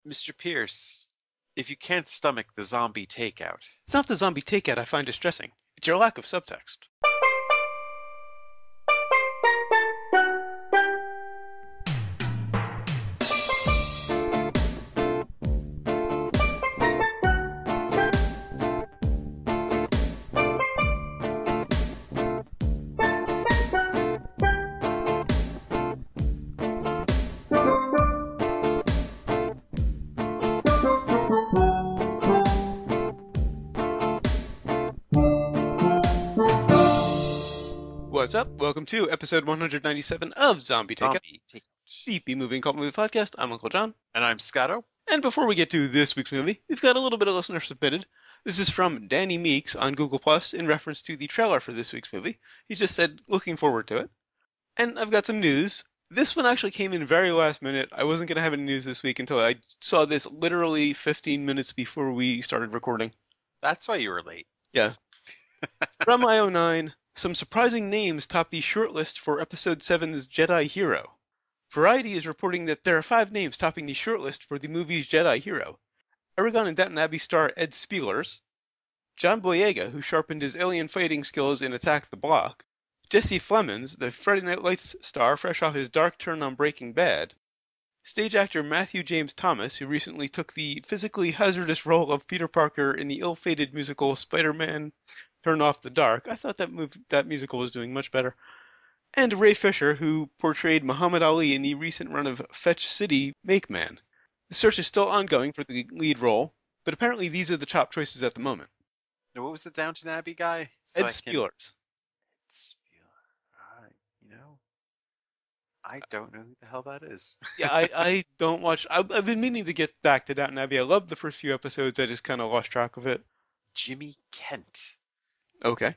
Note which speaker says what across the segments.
Speaker 1: Mr. Pierce, if you can't stomach the zombie takeout.
Speaker 2: It's not the zombie takeout I find distressing. It's your lack of subtext. What's up? Welcome to episode 197 of Zombie Takeout,
Speaker 1: Zombie takeout.
Speaker 2: the B-Movie and Cult Movie Podcast. I'm Uncle John.
Speaker 1: And I'm Scotto.
Speaker 2: And before we get to this week's movie, we've got a little bit of listener submitted. This is from Danny Meeks on Google Plus in reference to the trailer for this week's movie. He just said, looking forward to it. And I've got some news. This one actually came in very last minute. I wasn't going to have any news this week until I saw this literally 15 minutes before we started recording.
Speaker 1: That's why you were late.
Speaker 2: Yeah. From IO9, some surprising names top the shortlist for Episode 7's Jedi Hero. Variety is reporting that there are 5 names topping the shortlist for the movie's Jedi Hero. Aragon and Downton Abbey star Ed Spielers, John Boyega, who sharpened his alien fighting skills in Attack the Block, Jesse Plemons, the Friday Night Lights star fresh off his dark turn on Breaking Bad, stage actor Matthew James Thomas, who recently took the physically hazardous role of Peter Parker in the ill-fated musical Spider-Man Turn Off the Dark. I thought that musical was doing much better. And Ray Fisher, who portrayed Muhammad Ali in the recent run of Fetch City Make Man. The search is still ongoing for the lead role, but apparently these are the top choices at the moment.
Speaker 1: Now, what was the Downton Abbey guy?
Speaker 2: Ed Spielers.
Speaker 1: I don't know who the hell that is.
Speaker 2: Yeah, I don't watch. I've been meaning to get back to Downton Abbey. I loved the first few episodes. I just kind of lost track of it.
Speaker 1: Jimmy Kent.
Speaker 2: Okay.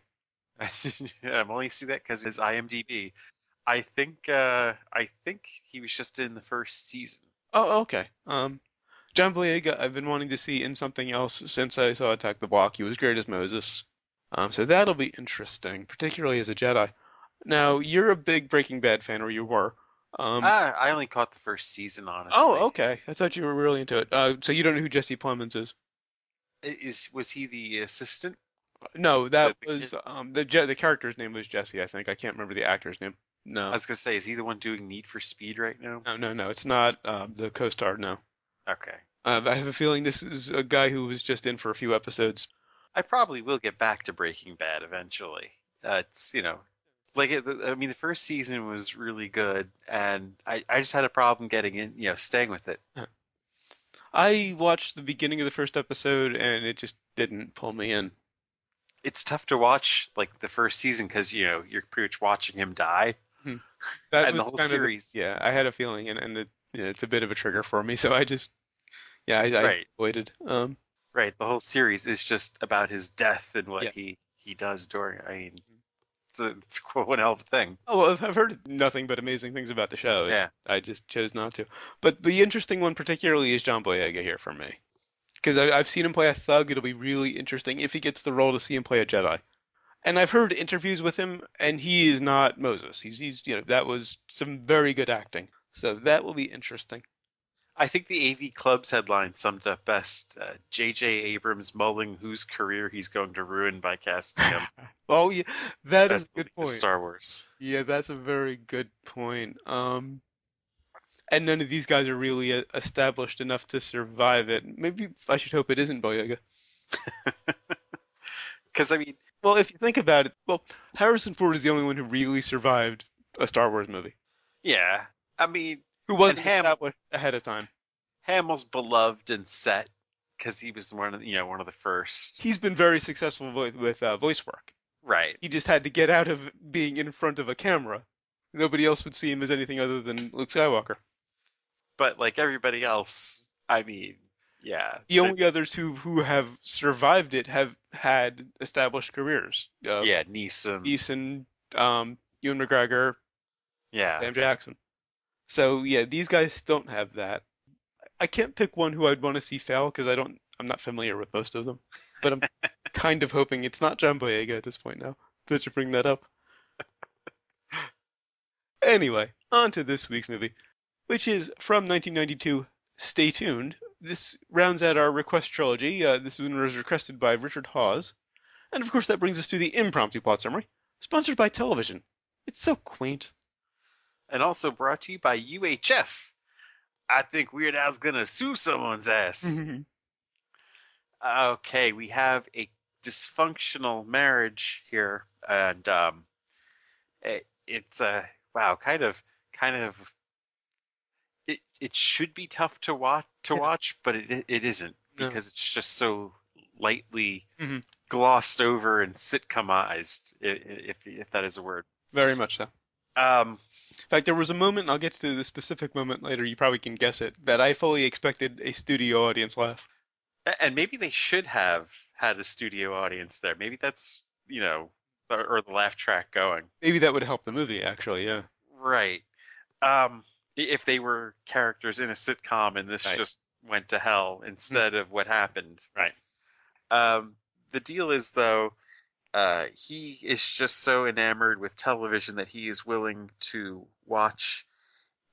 Speaker 1: I'm only see that because it's IMDb. I think he was just in the first season.
Speaker 2: Oh, okay. John Boyega, I've been wanting to see in something else since I saw Attack the Block. He was great as Moses. So that'll be interesting, particularly as a Jedi. Now, you're a big Breaking Bad fan, or you were.
Speaker 1: I only caught the first season, honestly.
Speaker 2: Oh, okay. I thought you were really into it. So you don't know who Jesse Plemons is?
Speaker 1: Was he the assistant?
Speaker 2: No, that was the character's name was Jesse, I think. I can't remember the actor's name. No.
Speaker 1: I was gonna say, is he the one doing Need for Speed right now?
Speaker 2: No. It's not the co-star. No.
Speaker 1: Okay.
Speaker 2: I have a feeling this is a guy who was just in for a few episodes.
Speaker 1: I probably will get back to Breaking Bad eventually. It's the first season was really good, and I just had a problem getting in, staying with it.
Speaker 2: I watched the beginning of the first episode, and it just didn't pull me in.
Speaker 1: It's tough to watch like the first season because you're pretty much watching him die.
Speaker 2: That
Speaker 1: and
Speaker 2: was
Speaker 1: the whole
Speaker 2: kind
Speaker 1: series.
Speaker 2: Yeah, I had a feeling, and it's a bit of a trigger for me. So I just, I avoided.
Speaker 1: Right, the whole series is just about his death and what he does during. I mean, it's one hell of a thing.
Speaker 2: Oh, well, I've heard nothing but amazing things about the show.
Speaker 1: Yeah.
Speaker 2: I just chose not to. But the interesting one particularly is John Boyega here for me. Because I've seen him play a thug. It'll be really interesting if he gets the role to see him play a Jedi. And I've heard interviews with him, and he is not Moses. He's that was some very good acting. So that will be interesting.
Speaker 1: I think the AV Club's headline summed up best. J.J. Abrams mulling whose career he's going to ruin by casting him.
Speaker 2: Oh, yeah, that's is a good point.
Speaker 1: Star Wars.
Speaker 2: Yeah, that's a very good point. And none of these guys are really established enough to survive it. Maybe I should hope it isn't Boyega.
Speaker 1: Because,
Speaker 2: well, if you think about it, Harrison Ford is the only one who really survived a Star Wars movie.
Speaker 1: Yeah,
Speaker 2: who wasn't established ahead of time.
Speaker 1: Hamill's beloved and set because he was one of the first.
Speaker 2: He's been very successful with voice work.
Speaker 1: Right.
Speaker 2: He just had to get out of being in front of a camera. Nobody else would see him as anything other than Luke Skywalker.
Speaker 1: But like everybody else, yeah.
Speaker 2: The only others who have survived it have had established careers.
Speaker 1: Neeson,
Speaker 2: Ewan McGregor, Sam Jackson. So yeah, these guys don't have that. I can't pick one who I'd want to see fail because I'm not familiar with most of them. But I'm kind of hoping it's not John Boyega at this point now. That you bring that up. Anyway, on to this week's movie, which is from 1992. Stay tuned. this rounds out our request trilogy. This one was requested by Richard Hawes. And of course, that brings us to the impromptu plot summary, sponsored by television. It's so quaint.
Speaker 1: And also brought to you by UHF. I think Weird Al's gonna sue someone's ass. Okay, we have a dysfunctional marriage here, and it's wow, kind of it should be tough to watch, but it isn't
Speaker 2: No.
Speaker 1: because it's just so lightly
Speaker 2: hmm
Speaker 1: glossed over and sitcomized, if that is a word.
Speaker 2: Very much so.
Speaker 1: Um,
Speaker 2: In fact, there was a moment, and I'll get to the specific moment later, you probably can guess it, that I fully expected a studio audience laugh.
Speaker 1: and maybe they should have had a studio audience there. Maybe that's, or the laugh track going.
Speaker 2: Maybe that would help the movie, actually, yeah.
Speaker 1: Right. If they were characters in a sitcom and this
Speaker 2: Right.
Speaker 1: just went to hell instead of what happened.
Speaker 2: Right.
Speaker 1: The deal is, though, he is just so enamored with television that he is willing to watch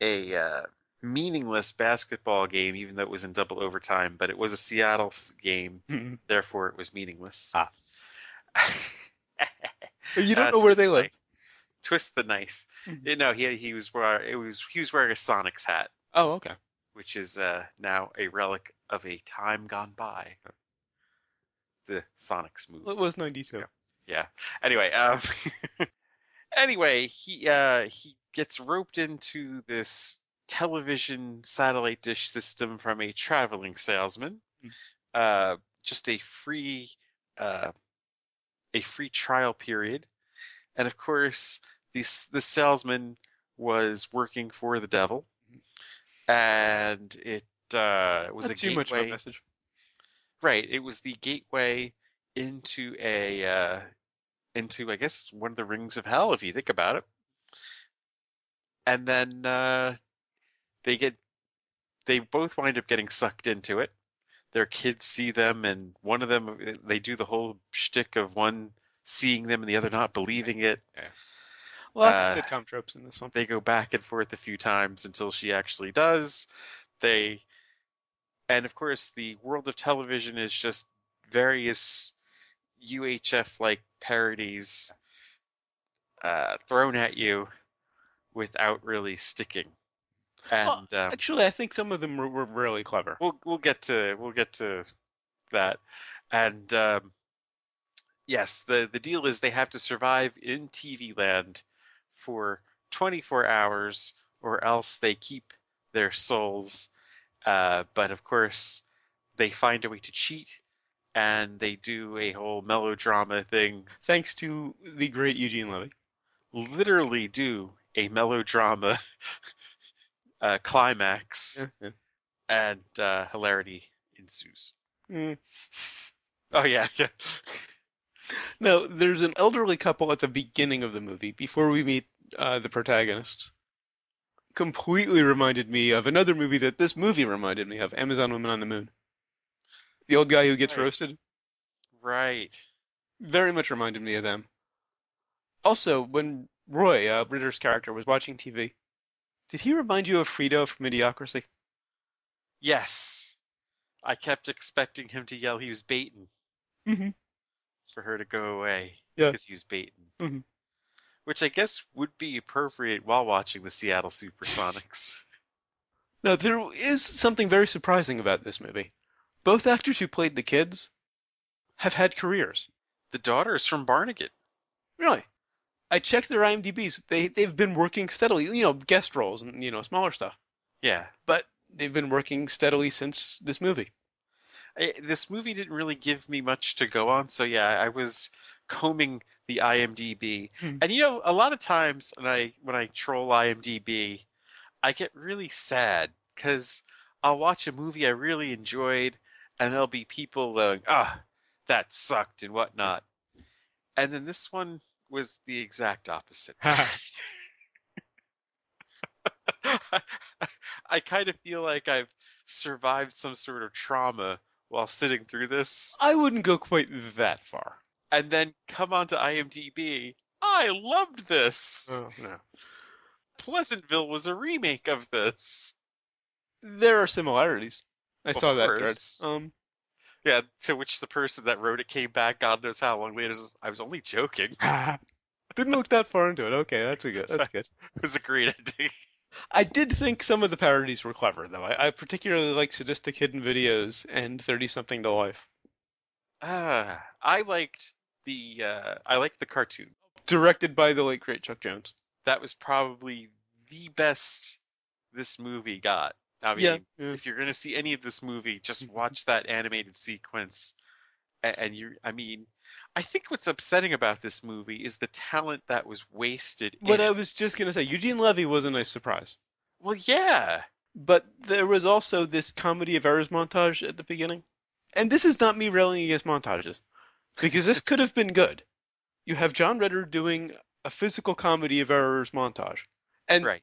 Speaker 1: a meaningless basketball game, even though it was in double overtime, but it was a Seattle game, therefore it was meaningless.
Speaker 2: Ah. You don't know where they live.
Speaker 1: Twist the knife. He was wearing a Sonics hat,
Speaker 2: Oh, okay.
Speaker 1: which is now a relic of a time gone by. The Sonics movie.
Speaker 2: Well, it was 92.
Speaker 1: Yeah. Anyway, he gets roped into this television satellite dish system from a traveling salesman. Just a free trial period, and of course, the salesman was working for the devil, and it was
Speaker 2: Not
Speaker 1: a
Speaker 2: too much of a
Speaker 1: gateway.
Speaker 2: message.
Speaker 1: Right, it was the gateway into I guess one of the rings of hell, if you think about it. And then they both wind up getting sucked into it. Their kids see them, and one of them, they do the whole shtick of one seeing them and the other not believing it.
Speaker 2: Yeah. Lots of sitcom tropes in this one.
Speaker 1: They go back and forth a few times until she actually does. And of course, the world of television is just various UHF-like parodies thrown at you without really sticking. And
Speaker 2: Actually, I think some of them were really clever.
Speaker 1: we'll get to that. And yes, the deal is they have to survive in TV land for 24 hours, or else they keep their souls. But of course, they find a way to cheat, and they do a whole melodrama thing.
Speaker 2: Thanks to the great Eugene Levy.
Speaker 1: Literally do a melodrama climax, and hilarity ensues. Oh yeah.
Speaker 2: No, there's an elderly couple at the beginning of the movie, before we meet the protagonists. Completely reminded me of another movie that this movie reminded me of, Amazon Women on the Moon. The old guy who gets roasted.
Speaker 1: Right.
Speaker 2: Very much reminded me of them. Also, when Roy, Ritter's character, was watching TV, did he remind you of Frito from Idiocracy?
Speaker 1: Yes. I kept expecting him to yell he was baiting for her to go away because he was baiting. Which I guess would be appropriate while watching the Seattle Supersonics.
Speaker 2: Now, there is something very surprising about this movie. Both actors who played the kids have had careers.
Speaker 1: The daughter is from Barnegat.
Speaker 2: Really? I checked their IMDb's. They've been working steadily, guest roles and, smaller stuff.
Speaker 1: Yeah.
Speaker 2: But they've been working steadily since this movie.
Speaker 1: This movie didn't really give me much to go on, so yeah, I was combing the IMDb. And a lot of times when I troll IMDb, I get really sad because I'll watch a movie I really enjoyed, and there'll be people going, that sucked and whatnot. And then this one was the exact opposite. I kind of feel like I've survived some sort of trauma while sitting through this.
Speaker 2: I wouldn't go quite that far.
Speaker 1: And then come onto IMDb. I loved this.
Speaker 2: Oh, no.
Speaker 1: Pleasantville was a remake of this.
Speaker 2: There are similarities. I
Speaker 1: Of
Speaker 2: saw that thread.
Speaker 1: course. Yeah, to which the person that wrote it came back, God knows how long later, says, I was only joking.
Speaker 2: Didn't look that far into it. Okay, that's good.
Speaker 1: It was a great ending.
Speaker 2: I did think some of the parodies were clever, though. I particularly like Sadistic Hidden Videos and 30 Something to Life.
Speaker 1: I liked the cartoon.
Speaker 2: Directed by the late great Chuck Jones.
Speaker 1: That was probably the best this movie got. I
Speaker 2: Yeah,
Speaker 1: mean,
Speaker 2: yeah.
Speaker 1: if you're gonna see any of this movie, just watch that animated sequence, and I mean, I think what's upsetting about this movie is the talent that was wasted
Speaker 2: What
Speaker 1: in
Speaker 2: I
Speaker 1: it.
Speaker 2: was just gonna say, Eugene Levy was a nice surprise.
Speaker 1: Well, yeah,
Speaker 2: But there was also this comedy of errors montage at the beginning. And this is not me railing against montages, because this could have been good. You have John Ritter doing a physical comedy of errors montage. And
Speaker 1: right,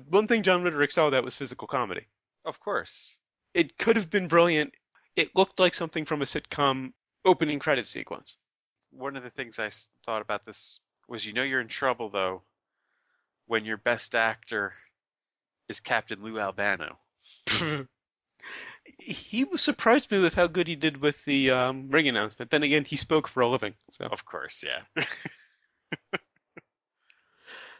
Speaker 2: one thing John Ritter excelled at was physical comedy.
Speaker 1: of course.
Speaker 2: It could have been brilliant. It looked like something from a sitcom opening credit sequence.
Speaker 1: One of the things thought about this was, you're in trouble though when your best actor is Captain Lou Albano.
Speaker 2: He surprised me with how good he did with the ring announcement. Then again, he spoke for a living. So
Speaker 1: Of course, yeah.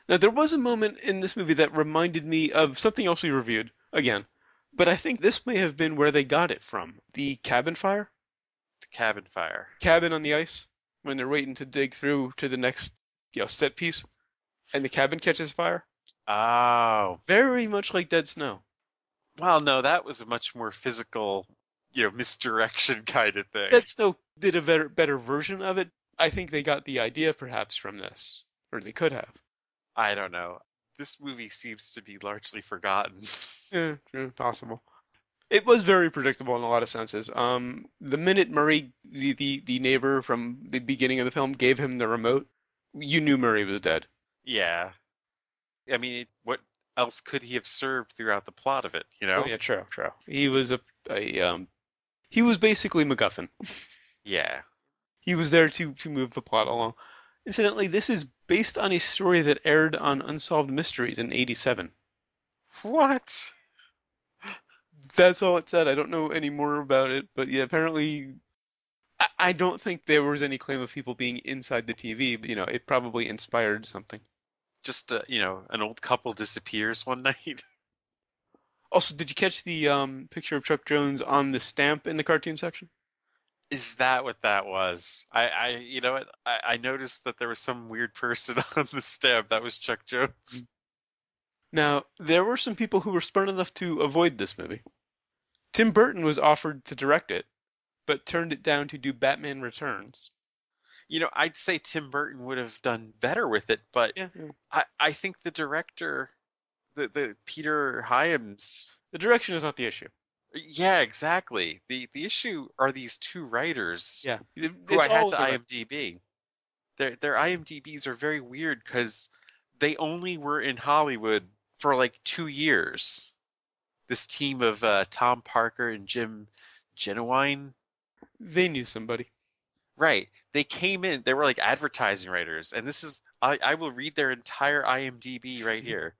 Speaker 2: now there was a moment in this movie that reminded me of something else we reviewed again, but I think this may have been where they got it from. The cabin fire,
Speaker 1: The cabin fire.
Speaker 2: cabin on the ice, when they're waiting to dig through to the next set piece, and the cabin catches fire.
Speaker 1: Oh,
Speaker 2: Very much like Dead Snow.
Speaker 1: well, no, that was a much more physical, misdirection kind of thing.
Speaker 2: Dead Snow did a better version of it. I think they got the idea perhaps from this, or they could have.
Speaker 1: I don't know. This movie seems to be largely forgotten.
Speaker 2: Yeah, possible. It was very predictable in a lot of senses. The minute Murray, the neighbor from the beginning of the film, gave him the remote, you knew Murray was dead.
Speaker 1: Yeah. I mean, what else could he have served throughout the plot of it,
Speaker 2: Oh yeah, true. He was he was basically MacGuffin.
Speaker 1: Yeah.
Speaker 2: He was there to move the plot along. Incidentally, this is based on a story that aired on Unsolved Mysteries in '87.
Speaker 1: What?
Speaker 2: That's all it said. I don't know any more about it, but yeah, apparently, I don't think there was any claim of people being inside the TV, but it probably inspired something.
Speaker 1: Just, an old couple disappears one night.
Speaker 2: Also, did you catch the picture of Chuck Jones on the stamp in the cartoon section?
Speaker 1: Is that what that was? You know what? I noticed that there was some weird person on the stamp. That was Chuck Jones.
Speaker 2: Now, there were some people who were smart enough to avoid this movie. Tim Burton was offered to direct it, but turned it down to do Batman Returns.
Speaker 1: I'd say Tim Burton would have done better with it, but
Speaker 2: Yeah.
Speaker 1: I think the director, the Peter Hyams.
Speaker 2: The direction is not the issue.
Speaker 1: Yeah, exactly. The issue are these two writers
Speaker 2: Yeah.
Speaker 1: who I had to IMDb. Their IMDb's are very weird because they only were in Hollywood for like 2 years. This team of Tom Parker and Jim Genuine.
Speaker 2: They knew somebody.
Speaker 1: Right. They came in, they were like advertising writers, and this is, I will read their entire IMDb right here.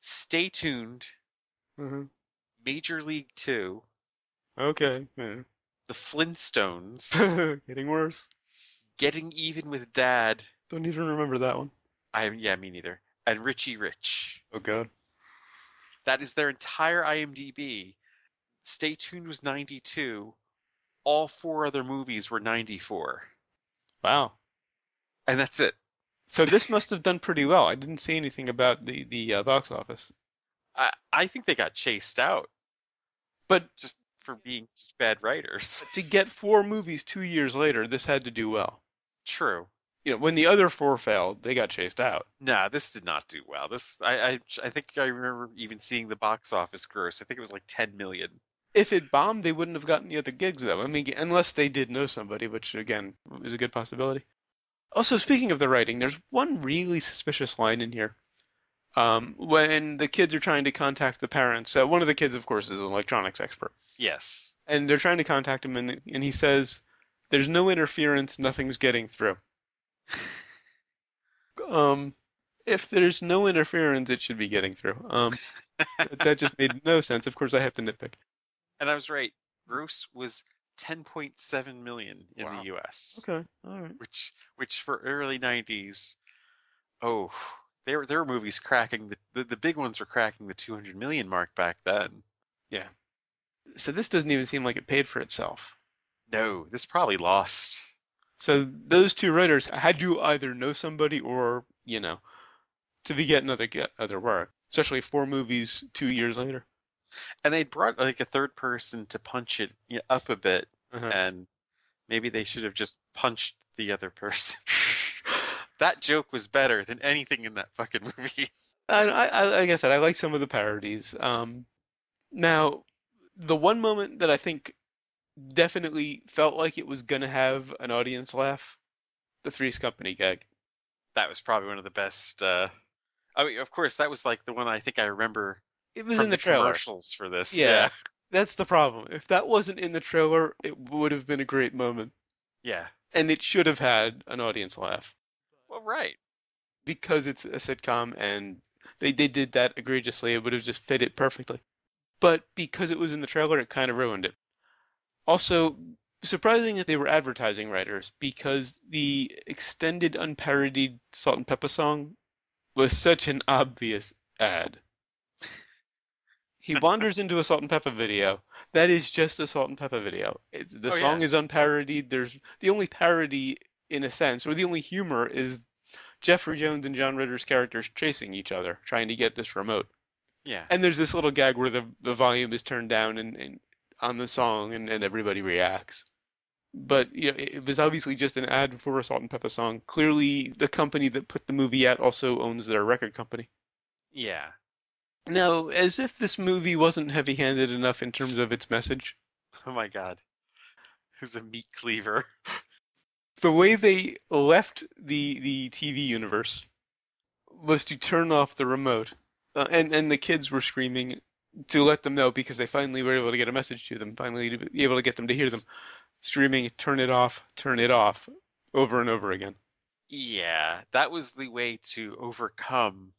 Speaker 1: Stay tuned.
Speaker 2: Mm-hmm.
Speaker 1: Major League 2.
Speaker 2: Okay. Yeah.
Speaker 1: The Flintstones.
Speaker 2: Getting worse.
Speaker 1: Getting Even with Dad.
Speaker 2: Don't even remember that one.
Speaker 1: Yeah, me neither. And Richie Rich.
Speaker 2: Oh god.
Speaker 1: That is their entire IMDb. Stay Tuned was 92. All 4 other movies were 94.
Speaker 2: Wow.
Speaker 1: And that's it.
Speaker 2: So this must have done pretty well. I didn't see anything about the box office.
Speaker 1: I think they got chased out.
Speaker 2: But
Speaker 1: just for being such bad writers.
Speaker 2: To get 4 movies 2 years later, this had to do well.
Speaker 1: True.
Speaker 2: When the other 4 failed, they got chased out.
Speaker 1: Nah, this did not do well. I think I remember even seeing the box office gross. I think it was like 10 million.
Speaker 2: If it bombed, they wouldn't have gotten the other gigs, though. I mean, unless they did know somebody, which, again, is a good possibility. Also, speaking of the writing, there's one really suspicious line in here. When the kids are trying to contact the parents, one of the kids, of course, is an electronics expert.
Speaker 1: Yes.
Speaker 2: And they're trying to contact him, and he says, "There's no interference, nothing's getting through." If there's no interference, it should be getting through. That just made no sense. Of course, I have to nitpick.
Speaker 1: And I was right. Gross was 10.7 million in the
Speaker 2: Wow.
Speaker 1: US,
Speaker 2: Okay. All right.
Speaker 1: which for early 90s, oh, there were movies cracking the big ones were cracking the 200 million mark back then.
Speaker 2: Yeah. So this doesn't even seem like it paid for itself.
Speaker 1: No, this probably lost.
Speaker 2: So those two writers had to either know somebody or, to be getting other work, especially 4 movies 2 years later.
Speaker 1: And they brought like a third person to punch it up a bit,
Speaker 2: Uh-huh.
Speaker 1: and maybe they should have just punched the other person. That joke was better than anything in that fucking movie.
Speaker 2: Like I said, I like some of the parodies. Now, the one moment that I think definitely felt like it was gonna have an audience laugh, the Three's Company gag.
Speaker 1: That was probably one of the best. I mean, of course, that was like the one I think I remember
Speaker 2: It was in
Speaker 1: from
Speaker 2: the
Speaker 1: the
Speaker 2: trailer.
Speaker 1: commercials for this.
Speaker 2: Yeah,
Speaker 1: Yeah,
Speaker 2: that's the problem. If that wasn't in the trailer, it would have been a great moment.
Speaker 1: yeah.
Speaker 2: And it should have had an audience laugh.
Speaker 1: Well, right.
Speaker 2: Because it's a sitcom and they did that egregiously, it would have just fit it perfectly. But because it was in the trailer, it kind of ruined it. Also, surprising that they were advertising writers because the extended unparodied Salt and Pepper song was such an obvious ad. He wanders into a Salt and Pepper video. That is just a Salt and Pepper video. The
Speaker 1: Oh
Speaker 2: song
Speaker 1: yeah,
Speaker 2: is unparodied. There's the only parody, in a sense, or the only humor is Jeffrey Jones and John Ritter's characters chasing each other, trying to get this remote.
Speaker 1: yeah,
Speaker 2: And there's this little gag where the volume is turned down and on the song and everybody reacts. But it was obviously just an ad for a Salt and Pepper song. Clearly, the company that put the movie out also owns their record company.
Speaker 1: yeah.
Speaker 2: Now, as if this movie wasn't heavy-handed enough in terms of its message,
Speaker 1: Oh my God, who's a meat cleaver?
Speaker 2: the way they left the TV universe was to turn off the remote, and the kids were screaming to let them know because they finally were able to get a message to them, finally to be able to get them to hear them, screaming, turn it off, over and over again.
Speaker 1: Yeah, that was the way to overcome.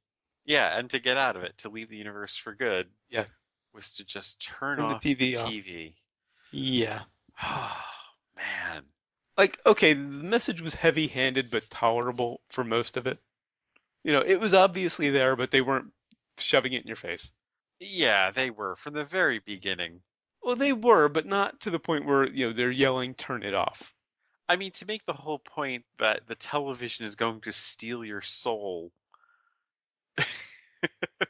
Speaker 1: Yeah, and to get out of it, to leave the universe for good,
Speaker 2: Yeah,
Speaker 1: was to just turn
Speaker 2: turn the
Speaker 1: off the
Speaker 2: TV off.
Speaker 1: TV.
Speaker 2: Yeah.
Speaker 1: Oh, man.
Speaker 2: Like, okay, the message was heavy-handed but tolerable for most of it. It was obviously there, but they weren't shoving it in your face.
Speaker 1: Yeah, they were from the very beginning.
Speaker 2: Well, they were, but not to the point where, they're yelling, turn it off.
Speaker 1: I mean, to make the whole point that the television is going to steal your soul.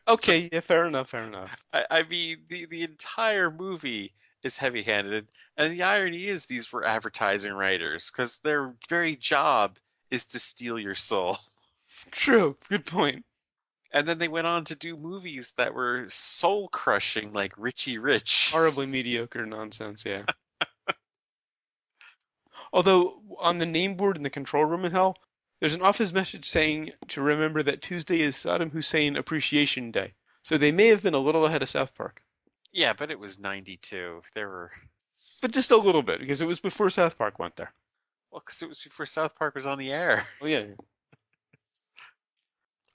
Speaker 2: Okay,
Speaker 1: Just,
Speaker 2: yeah, fair enough, fair enough.
Speaker 1: I mean, the entire movie is heavy-handed, and the irony is these were advertising writers, because their very job is to steal your soul.
Speaker 2: True, good point.
Speaker 1: And then they went on to do movies that were soul-crushing, like Richie Rich.
Speaker 2: Horribly mediocre nonsense, yeah. Although, on the name board in the control room in Hell, there's an office message saying to remember that Tuesday is Saddam Hussein Appreciation Day. So they may have been a little ahead of South Park.
Speaker 1: Yeah, but it was 92. There were,
Speaker 2: But just a little bit, because it was before South Park went there.
Speaker 1: well, because it was before South Park was on the air.
Speaker 2: Oh, yeah.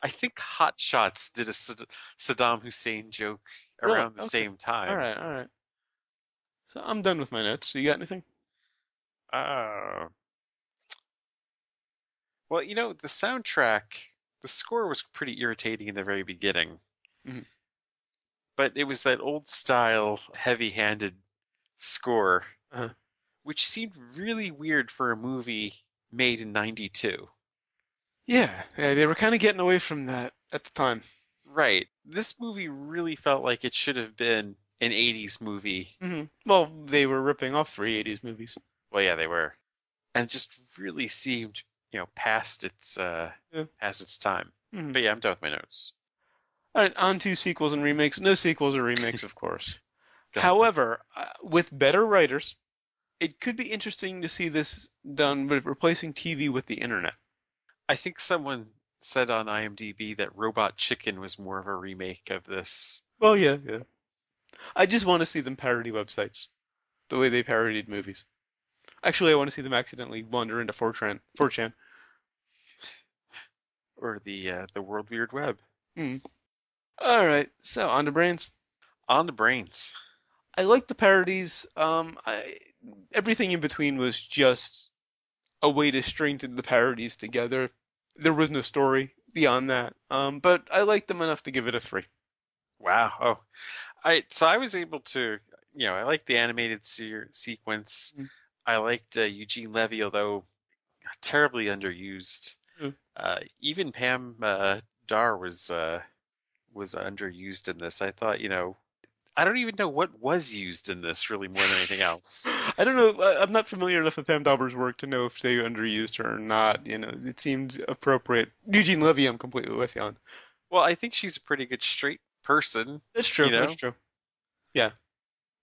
Speaker 1: I think Hot Shots did a Saddam Hussein joke
Speaker 2: Really?
Speaker 1: around the
Speaker 2: Okay.
Speaker 1: same time.
Speaker 2: All right. So I'm done with my notes. So you got anything?
Speaker 1: Uh, well, the soundtrack, the score was pretty irritating in the very beginning,
Speaker 2: Mhm.
Speaker 1: but it was that old style, heavy-handed score,
Speaker 2: Uh-huh.
Speaker 1: which seemed really weird for a movie made in 92.
Speaker 2: Yeah, they were kind of getting away from that at the time.
Speaker 1: Right. This movie really felt like it should have been an 80s movie.
Speaker 2: Well, they were ripping off three '80s movies.
Speaker 1: Well, yeah, they were. And it just really seemed,
Speaker 2: Yeah.
Speaker 1: past its time.
Speaker 2: hmm
Speaker 1: But yeah, I'm done with my notes.
Speaker 2: All right, on to sequels and remakes. No sequels or remakes, of course.
Speaker 1: Go ahead.
Speaker 2: However, with better writers, it could be interesting to see this done with replacing TV with the internet.
Speaker 1: I think someone said on IMDb that Robot Chicken was more of a remake of this.
Speaker 2: Well, yeah. I just want to see them parody websites the way they parodied movies. Actually, I want to see them accidentally wander into 4chan.
Speaker 1: Or the World Weird Web.
Speaker 2: Hmm. All right, so on to brains.
Speaker 1: On the brains.
Speaker 2: I liked the parodies. Everything in between was just a way to strengthen the parodies together. There was no story beyond that. But I liked them enough to give it a 3.
Speaker 1: Wow. Oh, so I was able to, I liked the animated sequence. I liked Eugene Levy, although terribly underused.
Speaker 2: Mm.
Speaker 1: Even Pam Dar was underused in this. I thought, I don't even know what was used in this really more than anything else.
Speaker 2: I don't know. I'm not familiar enough with Pam Dauber's work to know if they underused her or not. It seemed appropriate. Eugene Levy, I'm completely with you on.
Speaker 1: Well, I think she's a pretty good straight person.
Speaker 2: That's true. That's true. Yeah.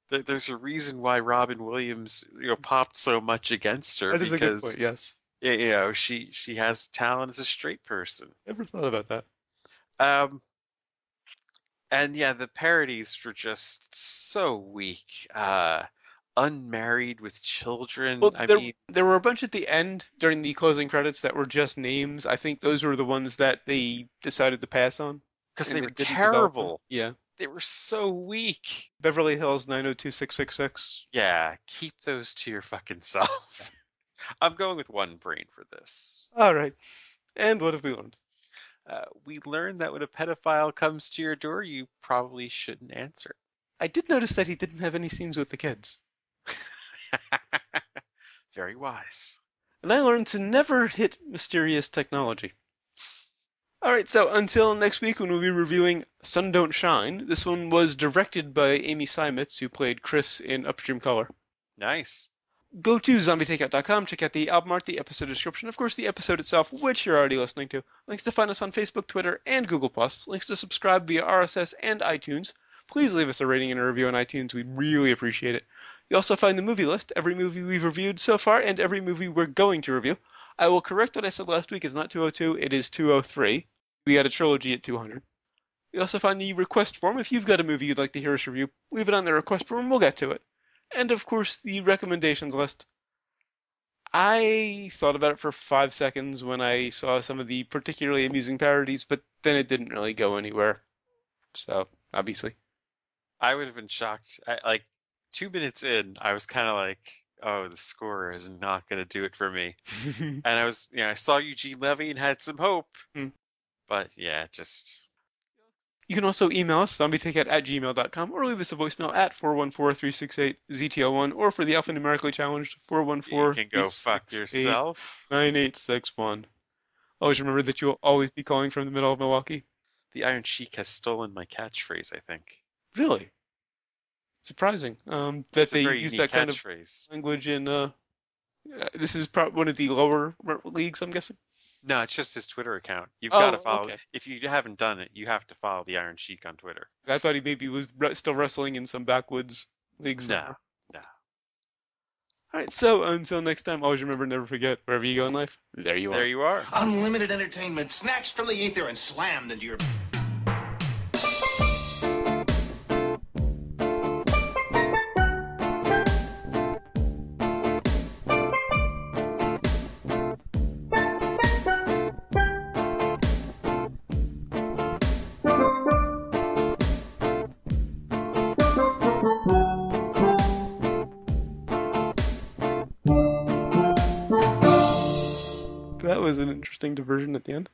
Speaker 1: There's a reason why Robin Williams, popped so much against her
Speaker 2: That is a good
Speaker 1: because,
Speaker 2: point. Yes.
Speaker 1: she has talent as a straight person.
Speaker 2: Never thought about that.
Speaker 1: And yeah, the parodies were just so weak. Unmarried with children.
Speaker 2: Well,
Speaker 1: I
Speaker 2: there
Speaker 1: mean,
Speaker 2: there were a bunch at the end during the closing credits that were just names. I think those were the ones that they decided to pass on.
Speaker 1: because
Speaker 2: And
Speaker 1: they
Speaker 2: they
Speaker 1: were
Speaker 2: didn't develop them.
Speaker 1: terrible.
Speaker 2: Yeah.
Speaker 1: They were so weak.
Speaker 2: Beverly Hills 902-666.
Speaker 1: Yeah, keep those to your fucking self. I'm going with one brain for this.
Speaker 2: All right. And what have we learned?
Speaker 1: We learned that when a pedophile comes to your door, you probably shouldn't answer.
Speaker 2: I did notice that he didn't have any scenes with the kids.
Speaker 1: Very wise.
Speaker 2: And I learned to never hit mysterious technology. Alright, so until next week when we'll be reviewing Sun Don't Shine, this one was directed by Amy Seimetz, who played Chris in Upstream Color.
Speaker 1: Nice.
Speaker 2: Go to zombietakeout.com, check out the album art, the episode description, of course the episode itself, which you're already listening to, links to find us on Facebook, Twitter, and Google+, links to subscribe via RSS and iTunes. Please leave us a rating and a review on iTunes, we'd really appreciate it. You also find the movie list, every movie we've reviewed so far, and every movie we're going to review. I will correct what I said last week, it's not 202, it is 203. We got a trilogy at 200. You also find the request form. If you've got a movie you'd like to hear us review, leave it on the request form, we'll get to it. And of course, the recommendations list. I thought about it for 5 seconds when I saw some of the particularly amusing parodies, but then it didn't really go anywhere. So, obviously.
Speaker 1: I would have been shocked. Like 2 minutes in, I was kind of like, oh, the score is not going to do it for me. And I saw Eugene Levy and had some hope. But yeah, just...
Speaker 2: You can also email us, zombietakeout@gmail.com, or leave us a voicemail at 414-368-ZTO1, or for the alphanumerically challenged, 414
Speaker 1: You can go fuck yourself.
Speaker 2: 9861. Always remember that you will always be calling from the middle of Milwaukee.
Speaker 1: The Iron Sheik has stolen my catchphase, I think.
Speaker 2: Really? Surprising. That
Speaker 1: It's a
Speaker 2: they
Speaker 1: very
Speaker 2: use
Speaker 1: unique
Speaker 2: that kind of
Speaker 1: catchphrase.
Speaker 2: language in, this is probably one of the lower leagues, I'm guessing?
Speaker 1: No, it's just his Twitter account. You've got to follow.
Speaker 2: Okay.
Speaker 1: If you haven't done it, you have to follow the Iron Sheik on Twitter.
Speaker 2: I thought he maybe was still wrestling in some backwoods leagues.
Speaker 1: No.
Speaker 2: Alright, so until next time, always remember, never forget, wherever you go in life, there you are.
Speaker 1: There you are.
Speaker 3: Unlimited entertainment snatched from the ether and slammed into your...
Speaker 2: That was an interesting diversion at the end.